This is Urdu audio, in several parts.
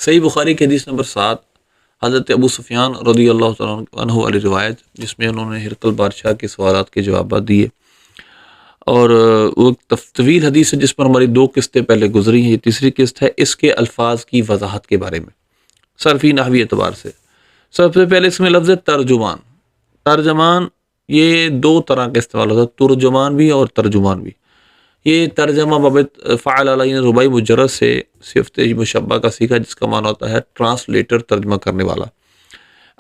صحیح بخاری کی حدیث نمبر 7، حضرت ابو سفیان رضی اللہ تعالیٰ عنہ والی روایت، جس میں انہوں نے ہرقل بادشاہ کے سوالات کے جوابات دیے، اور وہ طویل حدیث ہے جس پر ہماری 2 قسطیں پہلے گزری ہیں، یہ تیسری قسط ہے اس کے الفاظ کی وضاحت کے بارے میں صرفی نحوی اعتبار سے۔ سب سے پہلے اس میں لفظ ترجمان۔ ترجمان یہ 2 طرح کا استعمال ہوتا ہے، ترجمان بھی اور ترجمان بھی۔ یہ ترجمہ باب فعل علیہ رباعی مجرد سے صفت مشبہ کا سیکھا، جس کا معنی ہوتا ہے ٹرانسلیٹر، ترجمہ کرنے والا۔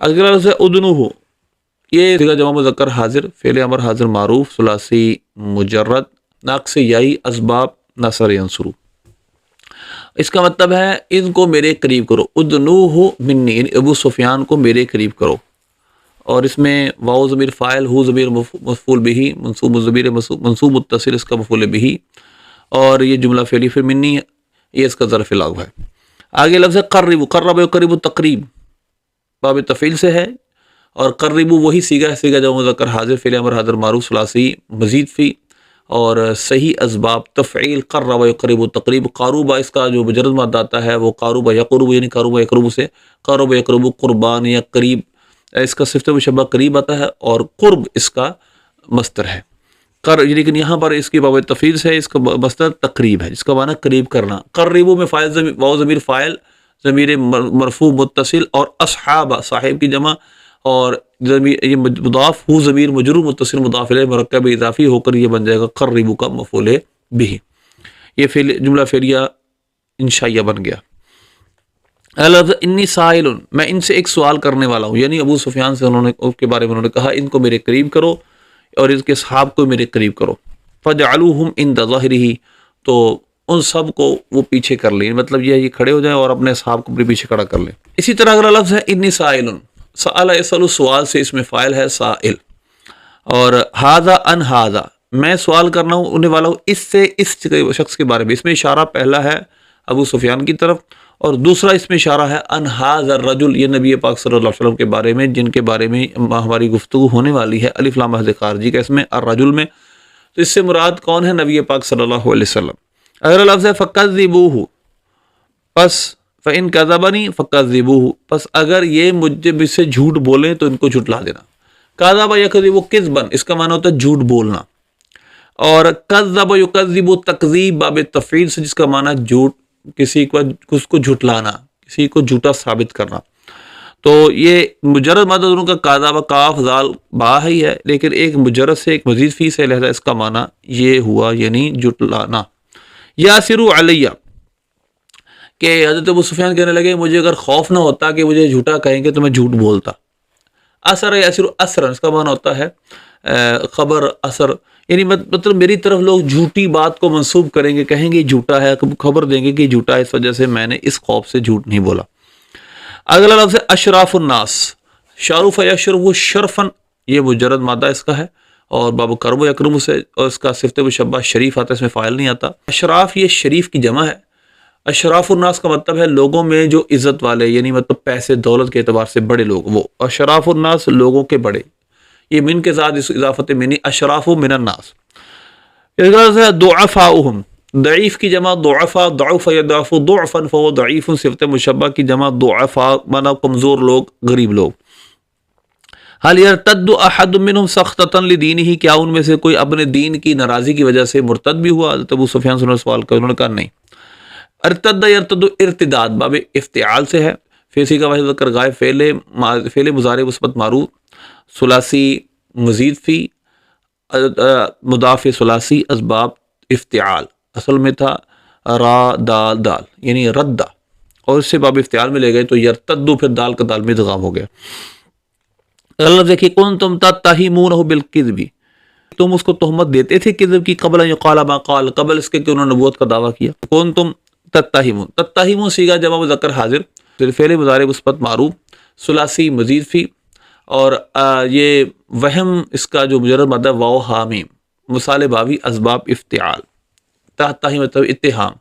اگلا لفظ ہے ادنوہ، یہ صیغہ جمع مذکر حاضر، فعل امر حاضر معروف، ثلاثی مجرد، ناقص یائی، اسباب نصر ینصرو۔ اس کا مطلب ہے ان کو میرے قریب کرو، ادنوہ منی، یعنی ابو سفیان کو میرے قریب کرو۔ اور اس میں واو ضمیر فاعل، ہو ضمیر مفعول بہ، منصوب ضمیر منصوب متصل اس کا مفعول بہ، اور یہ جملہ فعلی پھر منی یہ اس کا ظرف لغو ہے۔ آگے لفظ ہے قرب، قرب یقرب تقریب، باب تفعیل سے ہے، اور قرب وہی صیغہ ہے، صیغہ جمع مذکر حاضر، فعل امر حاضر معروف، ثلاثی مزید فی، اور صحیح اسباب تفعیل قرب یقرب تقریب۔ قاروبہ اس کا جو مجرد مادہ آتا ہے وہ قاروبہ یقرب، یعنی قاروبہ یقرب سے قرب یقرب قربان یا قریب، اس کا صفت مشبہ قریب آتا ہے، اور قرب اس کا مصدر ہے۔ لیکن یہاں پر اس کی باب تفعیل سے اس کا مصدر تقریب ہے، جس کا معنی قریب کرنا۔ قربو میں فاعل واو ضمیر فاعل، ضمیر مرفوع متصل، اور اصحاب صاحب کی جمع، اور یہ مضاف ہو ضمیر مجرور متصل مضاف الیہ مرکب اضافی ہو کر یہ بن جائے گا قربو کا مفعول بہ۔ یہ جملہ فعلیہ انشائیہ بن گیا۔ لفظ انی سائل، میں ان سے ایک سوال کرنے والا ہوں، یعنی ابو سفیان سے اس کے بارے میں انہوں نے کہا ان کو میرے قریب کرو اور اس کے صحاب کو میرے قریب کرو۔ فجعلوہم عند ظہرہ، تو ان سب کو وہ پیچھے کر لیں، مطلب یہ کھڑے ہو جائیں اور اپنے صحاب کو اپنے پیچھے کھڑا کر لیں۔ اسی طرح اگلا لفظ ہے انی سائل، سأل یسأل سوال سے اس میں فاعل ہے سائل، اور ھذا عن ھذا، میں سوال کرنا ہوں انہیں والا ہوں اس سے اس شخص کے بارے میں۔ اس میں اشارہ پہلا ہے ابو سفیان کی طرف، اور دوسرا اس میں اشارہ ہے ان ھذا الرجل، یہ نبی پاک صلی اللہ علیہ وسلم کے بارے میں، جن کے بارے میں ہماری گفتگو ہونے والی ہے، الف لام حذف خارجی کا اس میں الرجل میں، تو اس سے مراد کون ہے؟ نبی پاک صلی اللہ علیہ وسلم۔ اگر لفظ ہے فکذبوہ، پس فإن کذبنی فکذبوہ، پس اگر یہ مجھ سے جھوٹ بولیں تو ان کو جھٹلا دینا۔ کذب یکذب کذبا، اس کا معنی ہوتا ہے جھوٹ بولنا، اور کذب یکذب تکذیب باب تفعیل سے، جس کا معنی ہے جھوٹ، کسی کو اس کو جھٹلانا، کسی کو جھوٹا ثابت کرنا۔ تو یہ مجرد مادہ دونوں کا کاذب کاف ذال با ہی ہے، لیکن ایک مجرد سے ایک مزید فی سے، لہذا اس کا معنی یہ ہوا، یعنی جھٹلانا۔ یاسر علیہ، کہ حضرت ابو سفیان کہنے لگے مجھے اگر خوف نہ ہوتا کہ مجھے جھوٹا کہیں گے تو میں جھوٹ بولتا۔ اثر یاسر اثرا، اس کا معنی ہوتا ہے خبر اثر، یعنی مطلب میری طرف لوگ جھوٹی بات کو منسوب کریں گے، کہیں گے جھوٹا ہے، خبر دیں گے کہ جھوٹا ہے، اس وجہ سے میں نے اس خوف سے جھوٹ نہیں بولا۔ اگلا لفظ ہے اشراف الناس، شارف یشرف شرفن، یہ مجرد مادہ اس کا ہے، اور باب کرب و یکرم سے، اور اس کا صفت مشبہ شریف آتا ہے، اس میں فاعل نہیں آتا۔ اشراف یہ شریف کی جمع ہے۔ اشراف الناس کا مطلب ہے لوگوں میں جو عزت والے، یعنی مطلب پیسے دولت کے اعتبار سے بڑے لوگ، وہ اشراف الناس لوگوں کے بڑے، یہ من کے ساتھ اس اضافت منی، اشراف من الناس۔ ضعفاؤہم، ضعیف کی جمع ضعفا، ضعف یضعف ضعفا فهو ضعیف، صفت مشبہ کی جمع ضعفاء، معنی کمزور لوگ، غریب لوگ۔ حال یرتد احد منہم سخطۃ لدینہ، کیا ان میں سے کوئی اپنے دین کی ناراضی کی وجہ سے مرتد بھی ہوا؟ حضرت ابو سفیان سے سوال کیا، انہوں نے کہا نہیں۔ ارتد یرتد ارتداد باب افتعال سے ہے، فیسی کا واحد ذکر غائب، فعل مضارع مثبت معروف، ثلاثی مزید فی، مضاف ثلاثی، اسباب افتعال، اصل میں تھا را دال دال، یعنی رد، اور اس سے باب افتعال میں لے گئے تو یرتدو، پھر دال کا دال میں ادغام ہو گیا۔ اللہ دیکھیے کون تم تتہمونہ بالکذب، تم اس کو تہمت دیتے تھے کذب کی، قبل ان یقال ما قال، قبل اس کے کہ انہوں نے نبوت کا دعویٰ کیا۔ کون تم تتہمون، تتہمون صیغہ جمع مذکر حاضر، فعل مضارع مثبت معروف، ثلاثی مزید فی، اور یہ وہم اس کا جو مجرد مادہ واو حامیم، مثال باوی، اسباب افتعال، تتہم مطلب اتہام،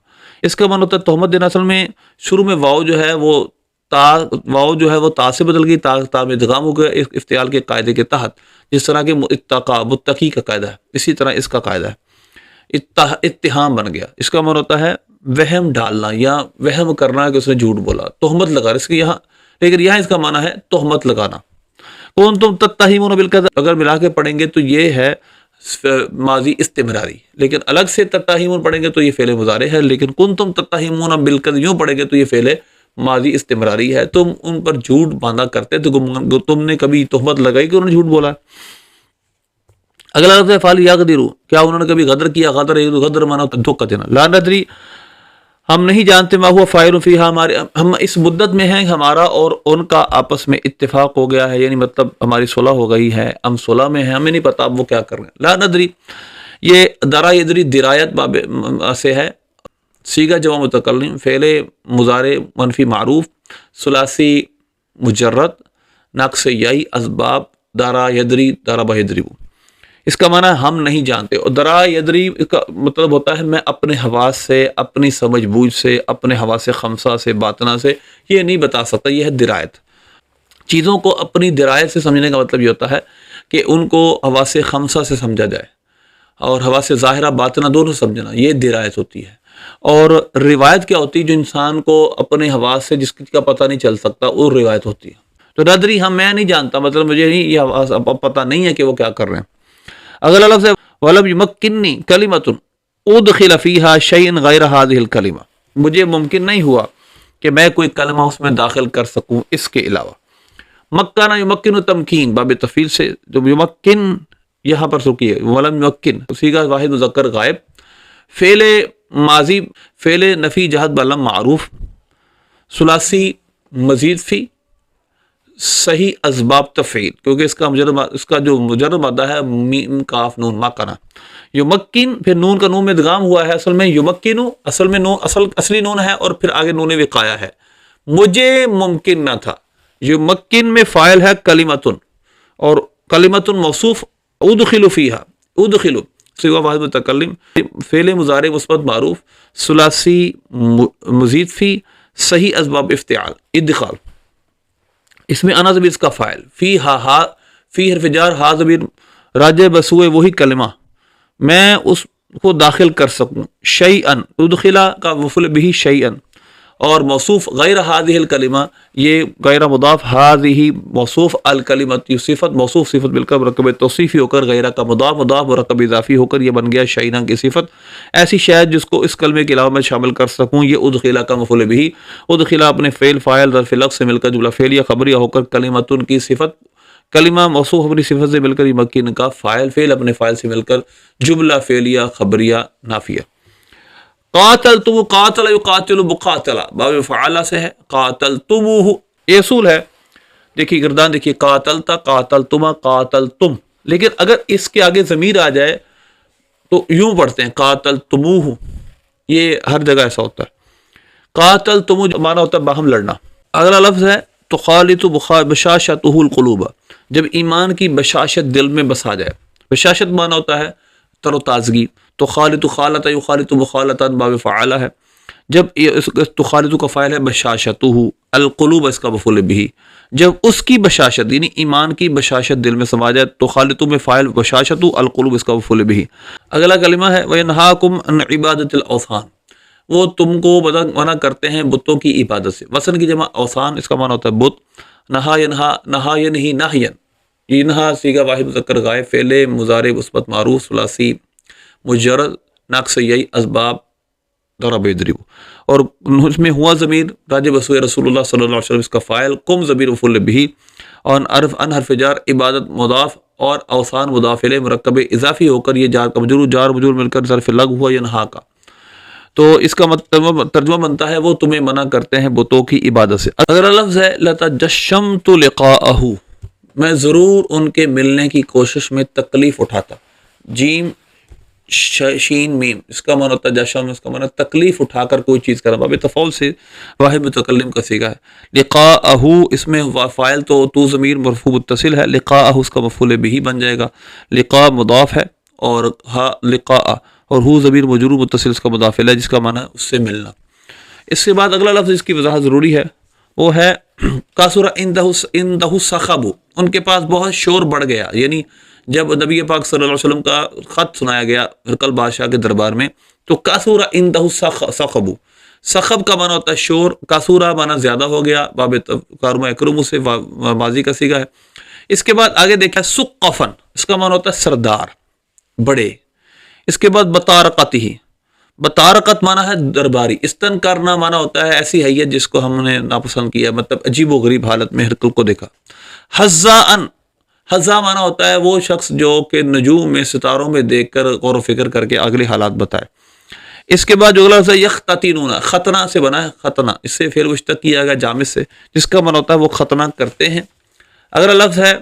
اس کا معنی ہوتا ہے تہمت دینا۔ اصل میں شروع میں واو جو ہے وہ تا سے بدل گئی، تا میں ادغام ہو گیا افتعال کے قاعدے کے تحت، جس طرح کہ متقی کا قاعدہ ہے، اسی طرح اس کا قاعدہ ہے، اتہام بن گیا۔ اس کا معنی ہوتا ہے وہم ڈالنا یا وہم کرنا کہ اس نے جھوٹ بولا، تہمت لگا اس کے یہاں، لیکن یہاں اس کا معنی ہے تہمت لگانا۔ کون تم تتہمون بالکذب، اگر ملا کے پڑھیں گے تو یہ ہے ماضی استمراری، لیکن الگ سے تتہمون پڑھیں گے تو یہ فعل مضارع ہے، لیکن کن تم تتہمون بالکذب یوں پڑھیں گے تو یہ فعل ماضی استمراری ہے، تم ان پر جھوٹ باندھا کرتے تو تم نے کبھی تہمت لگائی کہ انہوں نے جھوٹ بولا۔ اگلا لفظ ہے فال یغدروا، کیا انہوں نے کبھی غدر کیا؟ غدر مانا دھوکہ دینا۔ لا ندری، ہم نہیں جانتے ما ہوا فاعل فیہا، ہم اس مدت میں ہیں، ہمارا اور ان کا آپس میں اتفاق ہو گیا ہے، یعنی مطلب ہماری صلح ہو گئی ہے، ہم صلح میں ہیں، ہمیں نہیں پتا اب وہ کیا کر رہے ہیں۔ لا ندری، یہ درا یدری درایت باب سے ہے، صیغہ جمع متکلم، فعل مضارع منفی معروف، ثلاثی مجرد، ناقص یائی، اسباب درا یدری ضرب یضرب۔ اس کا معنی ہے ہم نہیں جانتے، اور درا یدری کا مطلب ہوتا ہے میں اپنے حواس سے، اپنی سمجھ بوجھ سے، اپنے حواس خمسہ سے، باطنہ سے یہ نہیں بتا سکتا، یہ ہے درایت۔ چیزوں کو اپنی درایت سے سمجھنے کا مطلب یہ ہوتا ہے کہ ان کو حواس خمسہ سے سمجھا جائے، اور حواس ظاہرہ باطنہ دونوں سمجھنا، یہ درایت ہوتی ہے۔ اور روایت کیا ہوتی ہے؟ جو انسان کو اپنے حواس سے جس کا پتہ نہیں چل سکتا، وہ روایت ہوتی ہے۔ تو ندری میں نہیں جانتا، مطلب مجھے نہیں یہ حواس پتہ نہیں ہے کہ وہ کیا کر رہے ہیں۔ اگلا لفظ ہے وَلَمْ يُمَكِّنِّي كَلِمَةٌ أُدْخِلَ فِيهَا شَيْءٌ غَيْرَ هَذِهِ الْكَلِمَةِ، مجھے ممکن نہیں ہوا کہ میں کوئی کلمہ اس میں داخل کر سکوں اس کے علاوہ۔ مکّن یمکن تمکین، باب تفعیل سے جو یمکن یہاں پر رکیے، ولم یمکن صیغہ واحد مذکر غائب، فعل ماضی فعل نفی جہت بلم معروف، ثلاثی مزید فی، صحیح اسباب تفعیل، کیونکہ اس کا جو مجرد مادہ ہے میم کاف نون مکنا، یمکن پھر نون کا نون میں ادغام ہوا ہے، اصل میں یمکنو اصل میں نون اصلی نون ہے، اور پھر آگے نون وقایا ہے، مجھے ممکن نہ تھا۔ یمکن میں فاعل ہے کلمتن، اور کلمتن موصوف ادخل فیہا، ادخل صیغہ واحد متکلم، فعل مضارع مثبت معروف، ثلاثی مزید فی، صحیح اسباب افتعال ادخال۔ اس میں انا ضمیر اس کا فاعل، فی ہا فی حرف جار، ہا ضمیر راجع بسوئے وہی کلمہ میں اس کو داخل کر سکوں، شیئن ادخلا کا مفعول بہ شیئن، اور موصوف غیر ہذہ الکلمہ، یہ غیر مضاف، ہذہ موصوف، الکلمۃ صفت، موصوف صفت مل کر مرکب توصیفی ہو کر غیرہ کا مضاف، مضاف مرکب اضافی ہو کر یہ بن گیا شیئا کی صفت، ایسی شاید جس کو اس کلمے کے علاوہ میں شامل کر سکوں، یہ ادخلا کا مفعول بہ، ادخلا اپنے فعل فاعل ظرف لفظ سے مل کر جملہ فعلیہ خبریہ ہو کر کلمۃ کی صفت، کلمہ موصوف اپنی صفت سے مل کر یمکن کا فاعل، فعل اپنے فاعل سے مل کر جملہ فعلیہ خبریہ نافیہ۔ قاتلتم، قاتل یقاتل مقاتلہ، باب فعالہ سے ہے، قاتلتموہ یہ اصول ہے، دیکھیے گردان دیکھیے، قاتلتا قاتلتما قاتلتم، لیکن اگر اس کے آگے ضمیر آ جائے تو یوں پڑھتے ہیں قاتلتموہ، یہ ہر جگہ ایسا ہوتا ہے۔ قاتلتموہ معنی ہوتا ہے باہم لڑنا۔ اگلا لفظ ہے تخالط بشاشتہ القلوب، جب ایمان کی بشاشت دل میں بسا جائے، بشاشت معنی ہوتا ہے تر و تازگی، تخالط خالط یخالط مخالطا باب فعالہ ہے، جب تخالط کا فاعل ہے بشاشتہ، القلوب اس کا مفعول بہ، جب اس کی بشاشت یعنی ایمان کی بشاشت دل میں سما جائے، تخالط میں فاعل بشاشتہ، القلوب اس کا مفعول بہ۔ اگلا کلمہ ہے وینہاکم عن عبادت الاوثان، وہ تم کو منع کرتے ہیں بتوں کی عبادت سے، وثن کی جمع اوثان، اس کا معنی ہوتا ہے بت، نہا ینہا، نہا ینہی نہین، ینہا صیغہ واحد مذکر غائب، فعل مضارع مثبت معروف، ثلاثی مجرد، ناقص یائی، اسباب ضرب یضرب، اور اس میں ہوا ضمیر راجع بسوئے رسول اللہ صلی اللہ علیہ وسلم اس کا فاعل، قم ضمیر مفعول بہ، اور ان حرف جار، عبادت مضاف، اور اوثان مضاف الیہ مرکب اضافی ہو کر یہ جار کا مجرور، جار مجرور مل کر ظرف لغو ہوا ینہا کا، تو اس کا ترجمہ بنتا ہے وہ تمہیں منع کرتے ہیں بتوں کی عبادت سے۔ اگلا لفظ ہے لتجشمت لقاءہ، میں ضرور ان کے ملنے کی کوشش میں تکلیف اٹھاتا، جیم شین میم، اس کا معنی ہوتا ہے جشم، اس کا معنی تکلیف اٹھا کر کوئی چیز کرنا، باب تفعول سے واحد متکلم کا صیغہ ہے۔ لقاءہ اس میں فاعل تو ضمیر مرفوع متصل ہے، لقاءہ اس کا مفعول بہ بن جائے گا، لقاء مضاف ہے، اور ہا لقاء، اور ہو ضمیر مجرور متصل اس کا مضاف ہے جس کا معنی ہے اس سے ملنا۔ اس کے بعد اگلا لفظ اس کی وضاحت ضروری ہے، وہ ہے کثر عندہ الصخب، ان کے پاس بہت شور بڑھ گیا، یعنی جب نبی پاک صلی اللہ علیہ وسلم کا خط سنایا گیا ہرقل بادشاہ کے دربار میں تو کاسورا اندہ سخبو، سخب کا معنی ہوتا ہے شور، کاسورا معنی زیادہ ہو گیا، باب کارما اکرم سے ماضی کا صیغہ ہے۔ اس کے بعد آگے دیکھا سقفن، اس کا معنی ہوتا ہے سردار، بڑے۔ اس کے بعد بطارقتہ، بطارقت معنی ہے درباری، استن کرنا معنی ہوتا ہے ایسی حیت جس کو ہم نے ناپسند کیا، مطلب عجیب و غریب حالت میں ہرقل کو دیکھا۔ حزاءن، حزا معنی ہوتا ہے وہ شخص جو کہ نجوم میں، ستاروں میں دیکھ کر غور و فکر کر کے اگلے حالات بتائے۔ اس کے بعد جو اگلا لفظ ہے یختتنون، ختنہ سے بنا ہے، ختنہ، اس سے پھر مشتق کیا گیا جامد سے، جس کا معنی ہوتا ہے وہ ختنہ کرتے ہیں۔ اگلا لفظ ہے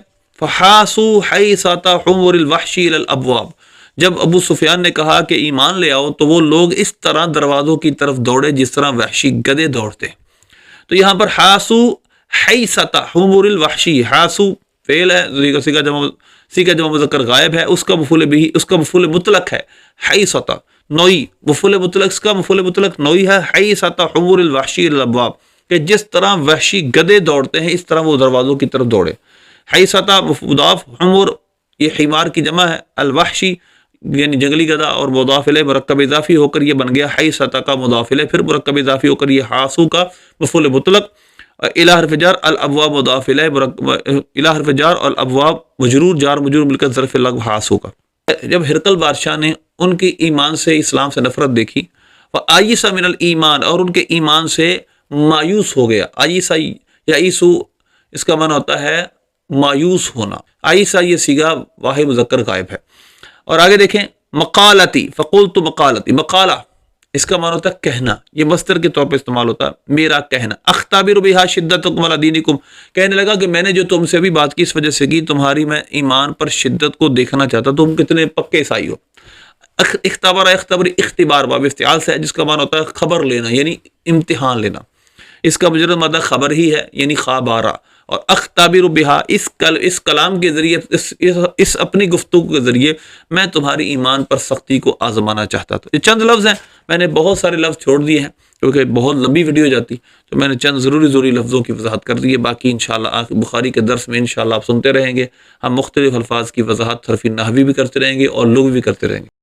فحاسوا حیثۃ حمر الوحشی الی الابواب، جب ابو سفیان نے کہا کہ ایمان لے آؤ تو وہ لوگ اس طرح دروازوں کی طرف دوڑے جس طرح وحشی گدے دوڑتے۔ تو یہاں پر حاسوا حیثۃ حمر الوحشی، حاسو فعل ہے، صیغہ جمع مذکر غائب ہے، اس کا مفعول بھی، اس کا مفعول مطلق ہے حیثۃ، نوئی، مفعول مطلق، اس کا مفعول مطلق نوئی ہے، حیثۃ حمر الوحشی الی الابواب، کہ جس طرح وحشی گدے دوڑتے ہیں اس طرح وہ دروازوں کی طرف دوڑے۔ حیثۃ مضاف، حمر یہ حمار کی جمع ہے، الوحشی یعنی جنگلی گدھا، اور مضاف الیہ مرکب اضافی ہو کر یہ بن گیا حیثۃ کا مضاف الیہ، پھر مرکب اضافی ہو کر یہ حاسو کا مفعول مطلق، الی حرف جار، الابواب مضاف الیہ، الی حرف جار اور الابواب مجرور، جار مجرور مل کر ظرف لغو حاسو کا۔ جب ہرقل بادشاہ نے ان کی ایمان سے، اسلام سے نفرت دیکھی، وآیس من الایمان، اور ان کے ایمان سے مایوس ہو گیا، آئیسا یا عیسو اس کا معنی ہوتا ہے مایوس ہونا، آئیسا یہ صیغہ واحد مذکر غائب ہے۔ اور آگے دیکھیں مقالتی، فقلت مقالتی، مقالہ اس کا معنی ہوتا ہے کہنا، یہ مصدر کے طور پہ استعمال ہوتا ہے، میرا کہنا۔ اختابر بہا شدتکم علی دینکم، کہنے لگا کہ میں نے جو تم سے بھی بات کی اس وجہ سے کی، تمہاری میں ایمان پر شدت کو دیکھنا چاہتا، تم کتنے پکے عیسائی ہو۔ اختبار، اختبر اختبار باب افتعال سے ہے، جس کا معنی ہوتا ہے خبر لینا، یعنی امتحان لینا، اس کا مجرد مادہ خبر ہی ہے، یعنی خبارہ۔ اور اختابر بہا، اس کلام کے ذریعے، اس اپنی گفتگو کے ذریعے میں تمہاری ایمان پر سختی کو آزمانا چاہتا تھا۔ یہ چند لفظ ہیں، میں نے بہت سارے لفظ چھوڑ دیے ہیں کیونکہ بہت لمبی ویڈیو جاتی، تو میں نے چند ضروری لفظوں کی وضاحت کر دی ہے۔ باقی انشاءاللہ بخاری کے درس میں انشاءاللہ آپ سنتے رہیں گے، ہم مختلف الفاظ کی وضاحت حرفی نحوی بھی کرتے رہیں گے اور لغوی بھی کرتے رہیں گے۔